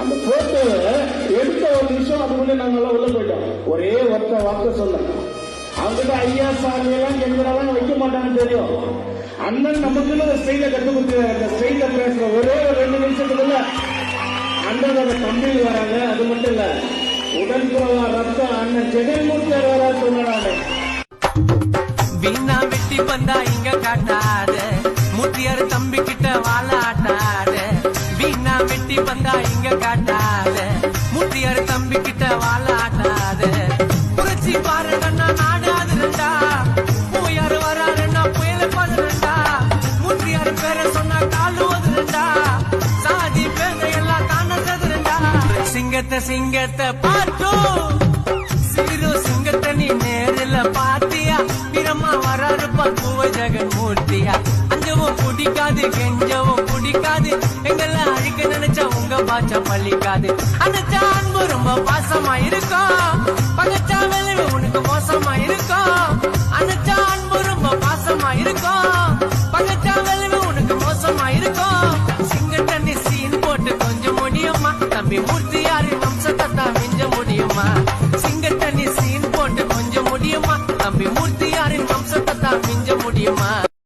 அந்த போட்டோவை எடுத்த ஒரு நிமிஷம் அதுக்குள்ளே நாங்கள் உள்ள போயிட்டோம். ஒரே வார்த்தை சொன்னேன். அவங்ககிட்ட ஐயா சாமி எல்லாம் எங்கெல்லாம் வைக்க மாட்டாங்கன்னு தெரியும். அண்ணன் நமக்குன்னு ஒரு ஸ்டைல கத்து கொடுத்துருக்காரு. அந்த ஸ்டைல பேசுற ஒரே ஒரு 2 நிமிஷத்துக்குள்ள அண்ணன் அந்த கம்பெனி வராங்க. அது மட்டும் இல்ல, உடன்பிறவா ரத்தம் அண்ணன் ஜெகன்மூர்த்தி வரா சொன்னாரு. வீணா வெட்டி வந்தா இங்க காட்டாத, மூத்தியாரு தம்பி கிட்ட வாழாட்டாத. வீணா வெட்டி வந்தா இங்க காட்டாத, மூத்தியாரு தம்பி கிட்ட வாழாட்டாத. புரட்சி பாருடா நாடாது ரெண்டா, பூயாரு வராருன்னா புயல பாதுரண்டா. மூத்தியாரு பேர சொன்னா காலுவது ரெண்டா, சாதி பேர எல்லாம் தானது ரெண்டா. சிங்கத்தை பார்த்தோம், சீரோ சிங்கத்தை நீ நேரில் பாத்தியா? வீரமா வராருப்பா பூவ ஜெகன்மூர்த்தியா. அஞ்சவும் பிடிக்காது, கெஞ்சவும் பிடிக்காது, எங்கெல்லாம் அழிக்க நினைச்சா உங்க பாச்சா பழிக்காது. அனைச்சா அன்பு ரொம்ப பாசமா இருக்கும், பகச்சா விளைவு உனக்கு மோசமா இருக்கும். அனைச்சா அன்பு ரொம்ப பாசமா இருக்கும், பகச்சா விளைவு உனக்கு மோசமா இருக்கும். சிங்கத்தை நீ சீன் போட்டு கொஞ்சம் முடியுமா? தம்பி மூர்த்தியாரின் வம்சத்தை தான் மிஞ்ச முடியுமா? சிங்கத்தை நீ சீன் போட்டு கொஞ்சம் முடியுமா? தம்பி மூர்த்தியாரின் வம்சத்தை தான் மிஞ்ச முடியுமா?